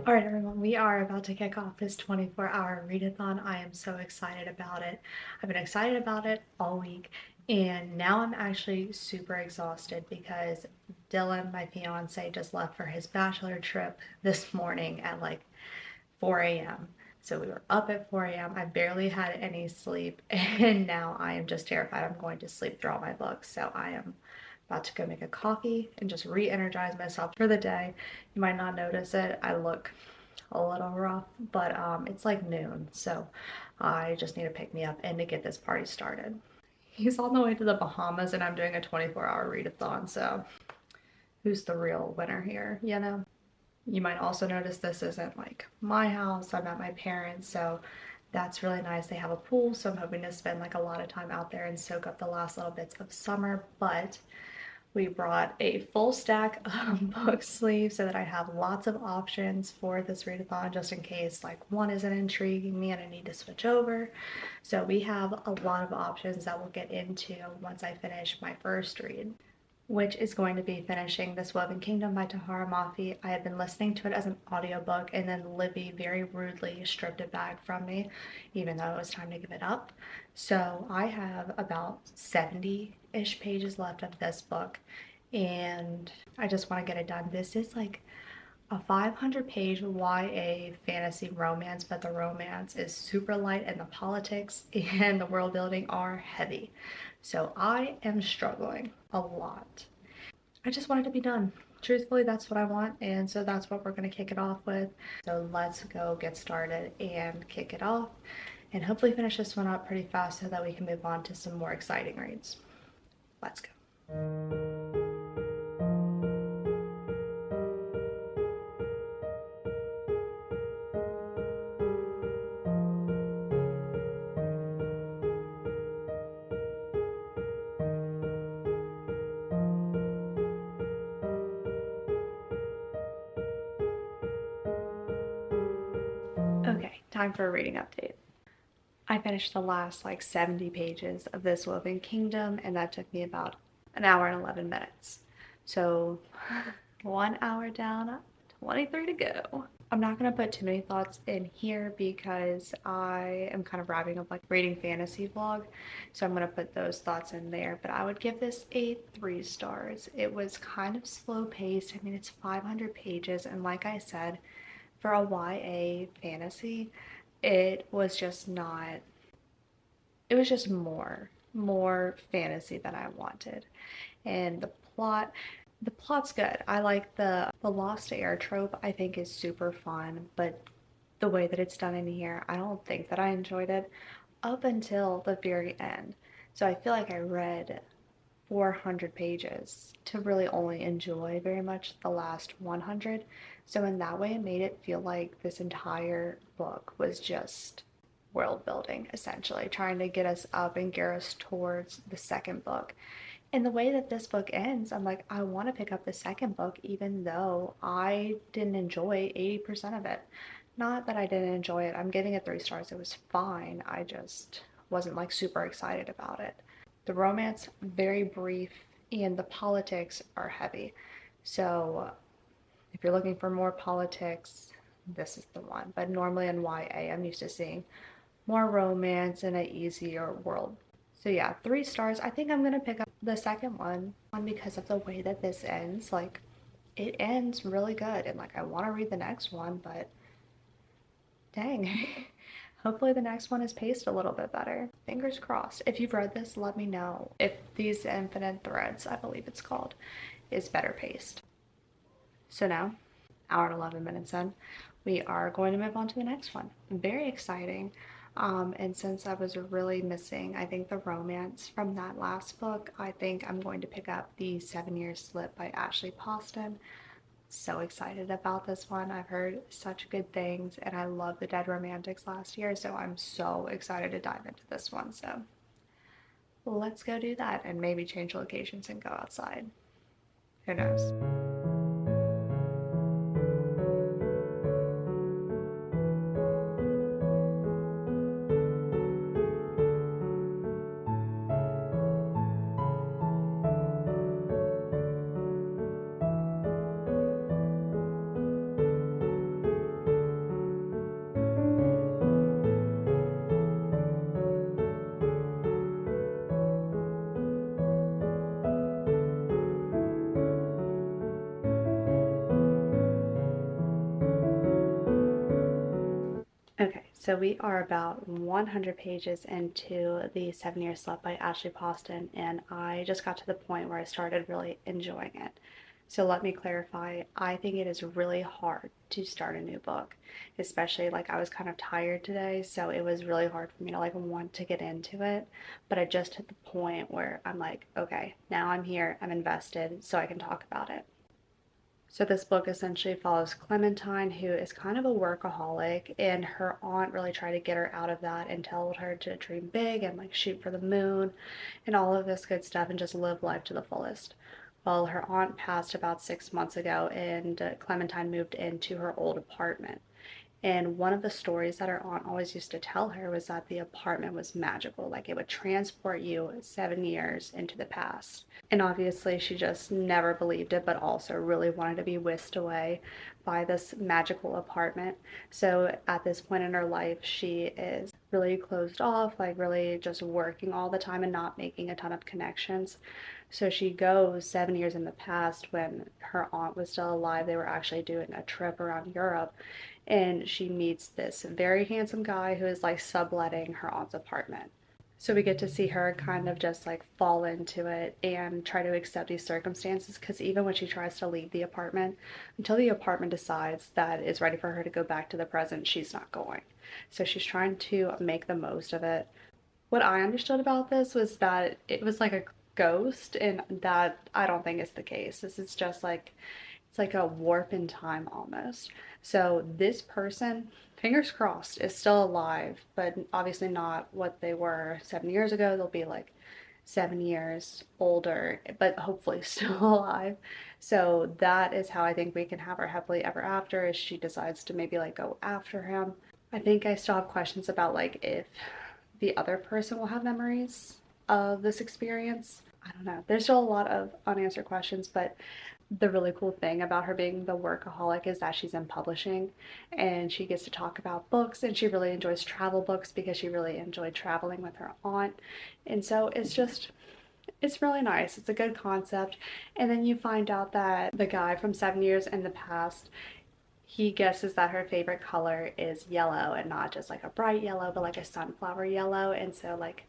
All right, everyone, we are about to kick off this 24-hour readathon. I am so excited about it. I've been excited about it all week, and now I'm actually super exhausted because Dylan, my fiance, just left for his bachelor trip this morning at like 4 a.m. So we were up at 4 a.m. I barely had any sleep, and now I am just terrified I'm going to sleep through all my books. So I am about to go make a coffee and just re-energize myself for the day. You might not notice it. I look a little rough, but it's like noon, so I just need to pick me up and to get this party started. He's on the way to the Bahamas and I'm doing a 24-hour readathon, so who's the real winner here, you know? You might also notice this isn't like my house. I'm at my parents', so that's really nice. They have a pool, so I'm hoping to spend like a lot of time out there and soak up the last little bits of summer, but we brought a full stack of book sleeves so that I have lots of options for this readathon just in case like one isn't intriguing me and I need to switch over. So we have a lot of options that we'll get into once I finish my first read, which is going to be finishing This Woven Kingdom by Tahara Mafi. I had been listening to it as an audiobook and then Libby very rudely stripped it back from me, even though it was time to give it up. So I have about 70-ish pages left of this book and I just want to get it done. This is like a 500-page YA fantasy romance, but the romance is super light and the politics and the world building are heavy. So I am struggling a lot. I just want it to be done. Truthfully, that's what I want, and so that's what we're going to kick it off with. So let's go get started and kick it off and hopefully finish this one up pretty fast so that we can move on to some more exciting reads. Let's go. Okay, time for a reading update. I finished the last like 70 pages of This Woven Kingdom, and that took me about an hour and 11 minutes. So 1 hour down, 23 to go. I'm not going to put too many thoughts in here because I am kind of wrapping up like reading fantasy vlog, so I'm going to put those thoughts in there, but I would give this a 3 stars. It was kind of slow paced. I mean, it's 500 pages, and like I said, for a YA fantasy, it was just not, it was just more fantasy than I wanted. And the plot's good. I like the lost air trope. I think is super fun, but the way that it's done in here, I don't think that I enjoyed it up until the very end. So I feel like I read 400 pages to really only enjoy very much the last 100. So in that way, it made it feel like this entire book was just world building, essentially, trying to get us up and gear us towards the second book. And the way that this book ends, I'm like, I want to pick up the second book, even though I didn't enjoy 80% of it. Not that I didn't enjoy it. I'm giving it 3 stars. It was fine. I just wasn't like super excited about it. The romance, very brief, and the politics are heavy. So if you're looking for more politics, this is the one. But normally in YA, I'm used to seeing more romance and an easier world. So yeah, 3 stars. I think I'm gonna pick up the second one because of the way that this ends. Like, it ends really good, and like I want to read the next one, but dang. Hopefully the next one is paced a little bit better. Fingers crossed. If you've read this, let me know if These Infinite Threads, I believe it's called, is better paced. So now, hour and 11 minutes in, we are going to move on to the next one. Very exciting. And since I was really missing, I think the romance from that last book, I think I'm going to pick up the 7 Year Slip by Ashley Poston. So excited about this one. I've heard such good things, and I love The Dead Romantics last year, so I'm so excited to dive into this one. So let's go do that and maybe change locations and go outside. Who knows? So we are about 100 pages into The 7 Year Slip by Ashley Poston, and I just got to the point where I started really enjoying it. So let me clarify, I think it is really hard to start a new book, especially like I was kind of tired today, so it was really hard for me to like want to get into it. But I just hit the point where I'm like, okay, now I'm here, I'm invested, so I can talk about it. So this book essentially follows Clementine, who is kind of a workaholic, and her aunt really tried to get her out of that and told her to dream big and like shoot for the moon and all of this good stuff and just live life to the fullest. Well, her aunt passed about 6 months ago, and Clementine moved into her old apartment. And one of the stories that her aunt always used to tell her was that the apartment was magical, like it would transport you 7 years into the past. And obviously, she just never believed it, but also really wanted to be whisked away by this magical apartment. So at this point in her life, she is really closed off, like really just working all the time and not making a ton of connections. So she goes 7 years in the past when her aunt was still alive. They were actually doing a trip around Europe, and she meets this very handsome guy who is like subletting her aunt's apartment. So we get to see her kind of just like fall into it and try to accept these circumstances, because even when she tries to leave the apartment, until the apartment decides that it's ready for her to go back to the present, she's not going. So she's trying to make the most of it. What I understood about this was that it was like a ghost, and that I don't think is the case. This is just like it's like a warp in time almost. So this person, fingers crossed, is still alive, but obviously not what they were 7 years ago. They'll be like 7 years older, but hopefully still alive. So that is how I think we can have our happily ever after, is she decides to maybe like go after him. I think I still have questions about like if the other person will have memories of this experience. I don't know. There's still a lot of unanswered questions, but the really cool thing about her being the workaholic is that she's in publishing and she gets to talk about books, and she really enjoys travel books because she really enjoyed traveling with her aunt. And so it's really nice. It's a good concept. And then you find out that the guy from 7 years in the past, he guesses that her favorite color is yellow, and not just like a bright yellow, but like a sunflower yellow. And so like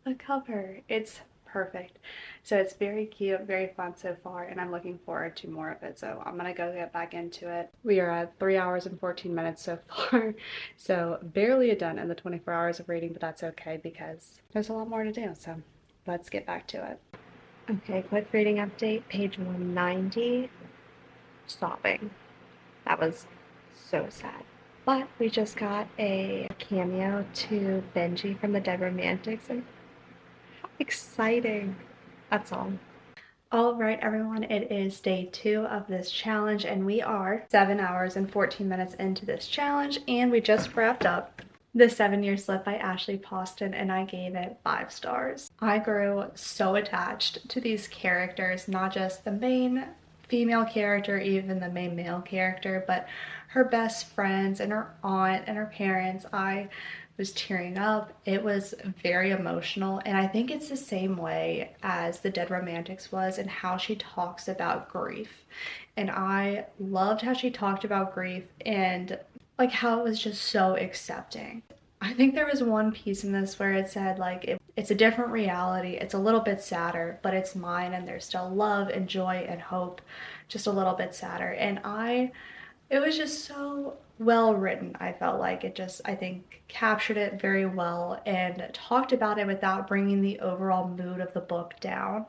the cover, it's perfect. So it's very cute, very fun so far, and I'm looking forward to more of it. So I'm gonna go get back into it. We are at 3 hours and 14 minutes so far, so barely done in the 24 hours of reading, but that's okay because there's a lot more to do. So let's get back to it. Okay, quick reading update, page 190. Sobbing. That was so sad. But we just got a cameo to Benji from the Dead Romantics, and how exciting. That's all. All right, everyone, it is day 2 of this challenge, and we are 7 hours and 14 minutes into this challenge, and we just wrapped up The 7 Year Slip by Ashley Poston, and I gave it 5 stars. I grew so attached to these characters, not just the main female character, even the main male character, but her best friends and her aunt and her parents. I was tearing up. It was very emotional, and I think it's the same way as The Dead Romantics was, and how she talks about grief. And I loved how she talked about grief and like how it was just so accepting. I think there was one piece in this where it said like it's a different reality, it's a little bit sadder, but it's mine, and there's still love and joy and hope, just a little bit sadder. And it was just so well written. I felt like it just, I think, captured it very well and talked about it without bringing the overall mood of the book down.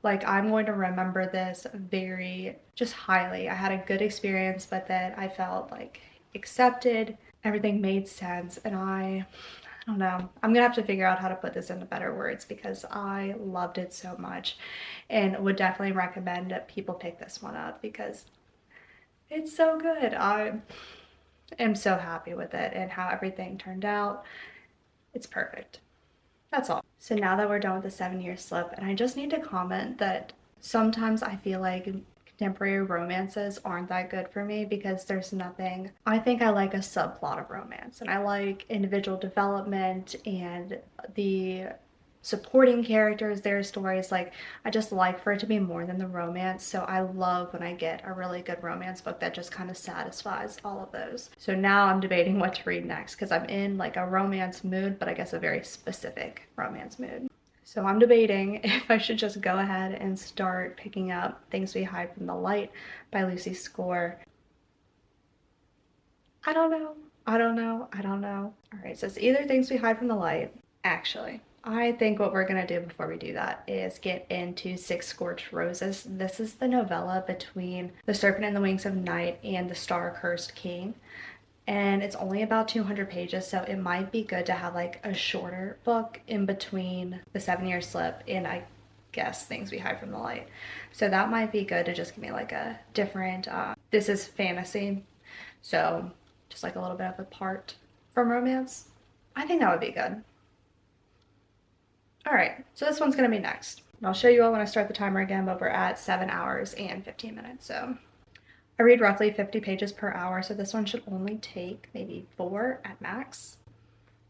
Like, I'm going to remember this very just highly. I had a good experience, but then I felt like accepted, everything made sense, and I don't know. I'm gonna have to figure out how to put this into better words because I loved it so much, and would definitely recommend that people pick this one up because it's so good. I am so happy with it and how everything turned out. It's perfect. That's all. So now that we're done with The 7 Year Slip, and I just need to comment that sometimes I feel like contemporary romances aren't that good for me because there's nothing. I think I like a subplot of romance, and I like individual development and the supporting characters, their stories. Like, I just like for it to be more than the romance. So I love when I get a really good romance book that just kind of satisfies all of those. So now I'm debating what to read next because I'm in like a romance mood, but I guess a very specific romance mood. So I'm debating if I should just go ahead and start picking up Things We Hide from the Light by Lucy Score. I don't know. I don't know. I don't know. All right, so it's either Things We Hide from the Light. Actually, I think what we're gonna do before we do that is get into Six Scorched Roses. This is the novella between The Serpent and the Wings of Night and The Star-Cursed King. And it's only about 200 pages, so it might be good to have like a shorter book in between The 7-Year Slip and I guess Things We Hide from the Light. So that might be good to just give me like a different, this is fantasy, so just like a little bit of a part from romance. I think that would be good. All right, so this one's gonna be next. I'll show you all when I start the timer again, but we're at 7 hours and 15 minutes, so. I read roughly 50 pages per hour, so this one should only take maybe 4 at max.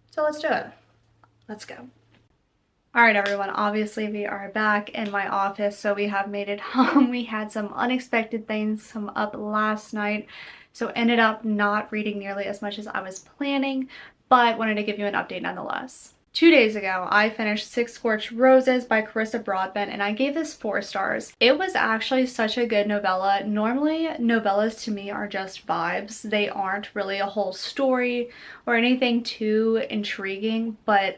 So let's do it. Let's go. All right, everyone, obviously we are back in my office, so we have made it home. We had some unexpected things come up last night, so ended up not reading nearly as much as I was planning, but wanted to give you an update nonetheless. 2 days ago, I finished Six Scorched Roses by Carissa Broadbent, and I gave this 4 stars. It was actually such a good novella. Normally, novellas to me are just vibes. They aren't really a whole story or anything too intriguing, but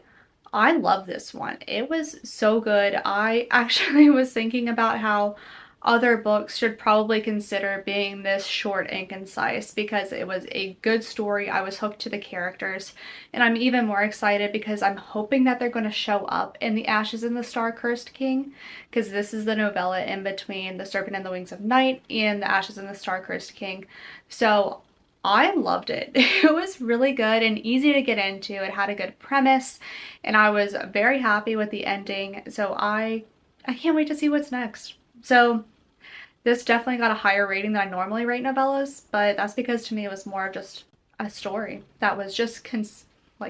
I love this one. It was so good. I actually was thinking about how other books should probably consider being this short and concise because it was a good story. I was hooked to the characters, and I'm even more excited because I'm hoping that they're going to show up in The Ashes and the Star-Cursed King, because this is the novella in between The Serpent and the Wings of Night and The Ashes and the Star-Cursed King. So I loved it. It was really good and easy to get into. It had a good premise, and I was very happy with the ending. So I can't wait to see what's next. So this definitely got a higher rating than I normally rate novellas, but that's because to me it was more of just a story that was just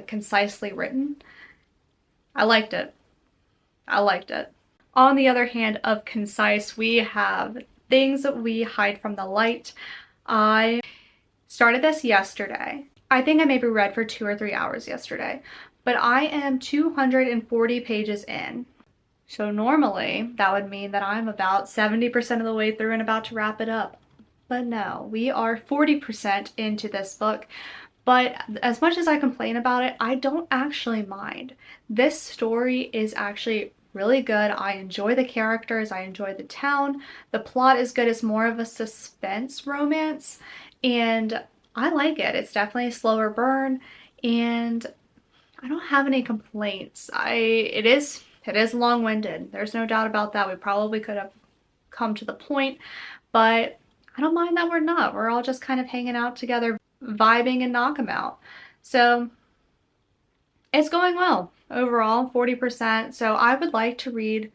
concisely written. I liked it. I liked it. On the other hand of concise, we have Things We Hide from the Light. I started this yesterday. I think I maybe read for 2 or 3 hours yesterday, but I am 240 pages in. So normally that would mean that I'm about 70% of the way through and about to wrap it up. But no, we are 40% into this book. But as much as I complain about it, I don't actually mind. This story is actually really good. I enjoy the characters. I enjoy the town. The plot is good. It's more of a suspense romance, and I like it. It's definitely a slower burn, and I don't have any complaints. It is long-winded. There's no doubt about that. We probably could have come to the point, but I don't mind that we're not. We're all just kind of hanging out together, vibing and knock 'em out. So it's going well overall, 40%. So I would like to read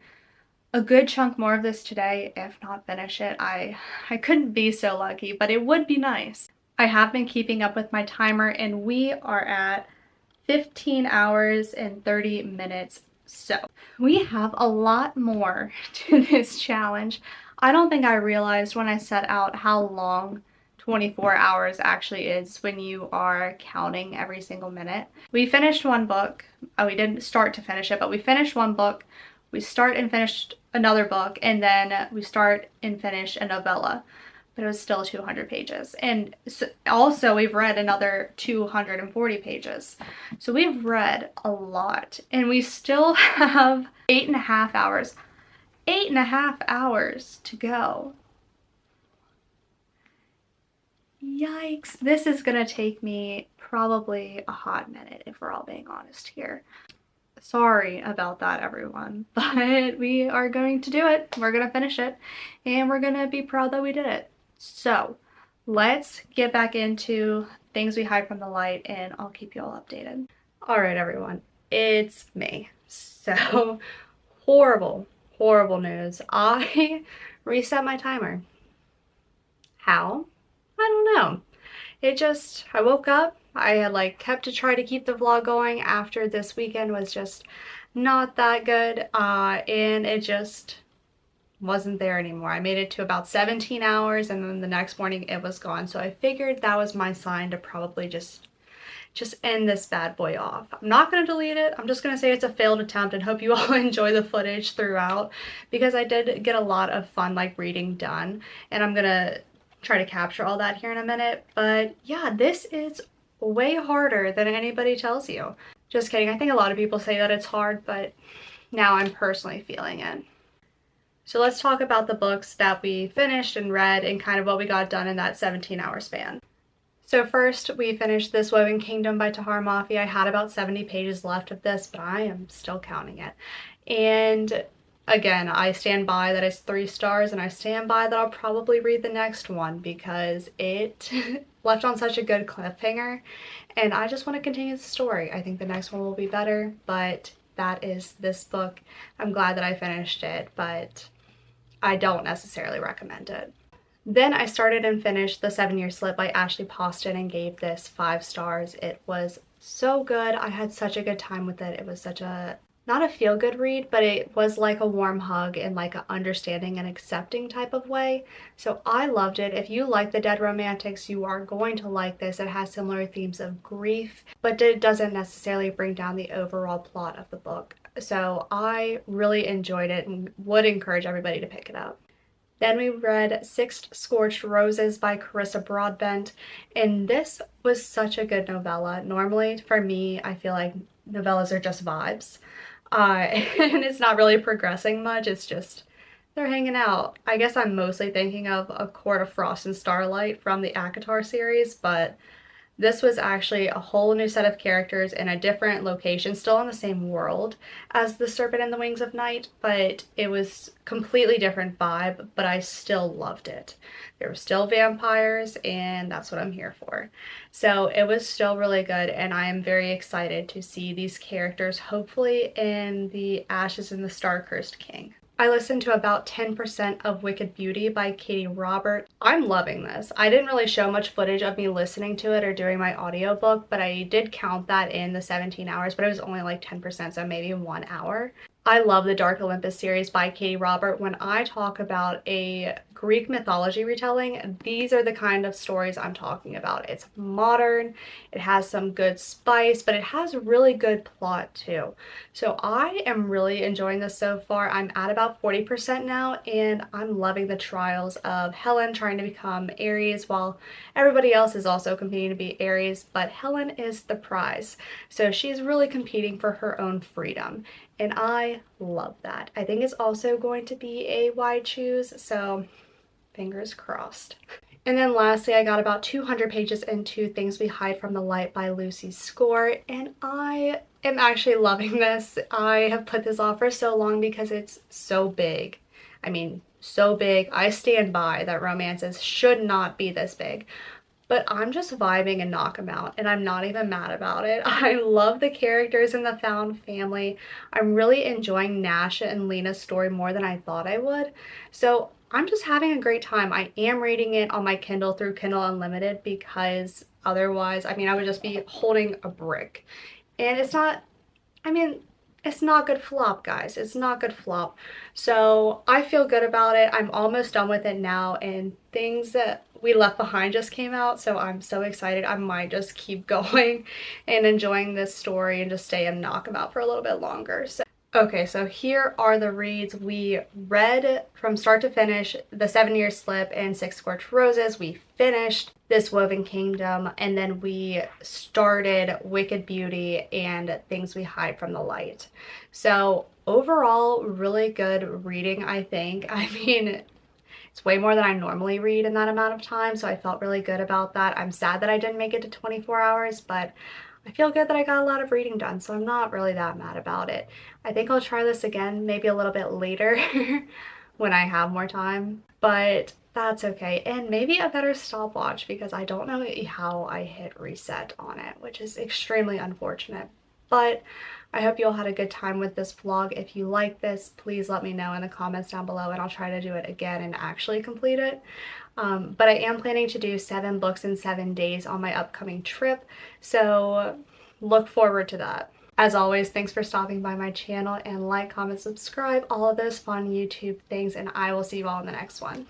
a good chunk more of this today, if not finish it. I couldn't be so lucky, but it would be nice. I have been keeping up with my timer, and we are at 15 hours and 30 minutes. So we have a lot more to this challenge. I don't think I realized when I set out how long 24 hours actually is when you are counting every single minute. We finished one book. We didn't start to finish it, but we finished one book. We start and finished another book, and then we start and finish a novella. But it was still 200 pages. And also we've read another 240 pages. So we've read a lot, and we still have 8.5 hours. 8.5 hours to go. Yikes. This is gonna take me probably a hot minute if we're all being honest here. Sorry about that, everyone, but we are going to do it. We're gonna finish it, and we're gonna be proud that we did it. So let's get back into Things We Hide from the Light, and I'll keep you all updated. All right, everyone, it's me. So horrible news. I reset my timer. How? I don't know. I woke up, I had like kept to try to keep the vlog going after this weekend was just not that good, and it just wasn't there anymore. I made it to about 17 hours and then the next morning it was gone. So I figured that was my sign to probably just end this bad boy off. I'm not going to delete it. I'm just going to say it's a failed attempt and hope you all enjoy the footage throughout, because I did get a lot of fun like reading done, and I'm going to try to capture all that here in a minute. But yeah, this is way harder than anybody tells you. Just kidding. I think a lot of people say that it's hard, but now I'm personally feeling it. So let's talk about the books that we finished and read and kind of what we got done in that 17-hour span. So first, we finished This Woven Kingdom by Tahereh Mafi. I had about 70 pages left of this, but I am still counting it. And again, I stand by that it's 3 stars, and I stand by that I'll probably read the next one because it left on such a good cliffhanger, and I just want to continue the story. I think the next one will be better, but that is this book. I'm glad that I finished it, but I don't necessarily recommend it. Then I started and finished The 7-Year Slip by Ashley Poston and gave this 5 stars. It was so good. I had such a good time with it. It was such a, not a feel-good read, but it was like a warm hug in like an understanding and accepting type of way. So I loved it. If you like the Dead Romantics, you are going to like this. It has similar themes of grief, but it doesn't necessarily bring down the overall plot of the book. So I really enjoyed it and would encourage everybody to pick it up. Then we read Six Scorched Roses by Carissa Broadbent, and this was such a good novella. Normally, for me, I feel like novellas are just vibes, and it's not really progressing much. It's just they're hanging out. I guess I'm mostly thinking of A Court of Frost and Starlight from the ACOTAR series, but this was actually a whole new set of characters in a different location, still in the same world as The Serpent and the Wings of Night, but it was completely different vibe, but I still loved it. There were still vampires, and that's what I'm here for. So it was still really good, and I am very excited to see these characters hopefully in the Ashes and the Star-Cursed King. I listened to about 10% of Wicked Beauty by Katee Robert. I'm loving this. I didn't really show much footage of me listening to it or doing my audiobook, but I did count that in the 17 hours, but it was only like 10%, so maybe 1 hour. I love the Dark Olympus series by Katee Robert. When I talk about a Greek mythology retelling, these are the kind of stories I'm talking about. It's modern, it has some good spice, but it has really good plot too. So I am really enjoying this so far. I'm at about 40% now, and I'm loving the trials of Helen trying to become Ares while everybody else is also competing to be Ares, but Helen is the prize. So she's really competing for her own freedom, and I love that. I think it's also going to be a wide choose, so fingers crossed. And then lastly, I got about 200 pages into Things We Hide from the Light by Lucy Score, and I am actually loving this. I have put this off for so long because it's so big. I mean, so big. I stand by that romances should not be this big. But I'm just vibing and knock 'em out, and I'm not even mad about it. I love the characters in the found family. I'm really enjoying Nasha and Lena's story more than I thought I would. So I'm just having a great time. I am reading it on my Kindle through Kindle Unlimited because otherwise, I mean, I would just be holding a brick. And it's not, I mean, it's not good flop, guys. It's not good flop. So I feel good about it. I'm almost done with it now, and Things That We Left Behind just came out, so I'm so excited. I might just keep going and enjoying this story and just stay and knock them out for a little bit longer. So okay, so here are the reads. We read from start to finish The 7-Year Slip and Six Scorched Roses. We finished This Woven Kingdom, and then we started Wicked Beauty and Things We Hide from the Light. So overall, really good reading, I think. I mean, it's way more than I normally read in that amount of time, so I felt really good about that. I'm sad that I didn't make it to 24 hours, but I feel good that I got a lot of reading done, so I'm not really that mad about it. I think I'll try this again maybe a little bit later when I have more time, but that's okay. And maybe a better stopwatch because I don't know how I hit reset on it, which is extremely unfortunate. But I hope you all had a good time with this vlog. If you like this, please let me know in the comments down below and I'll try to do it again and actually complete it. But I am planning to do 7 books in 7 days on my upcoming trip, so look forward to that. As always, thanks for stopping by my channel, and like, comment, subscribe, all of those fun YouTube things, and I will see you all in the next one.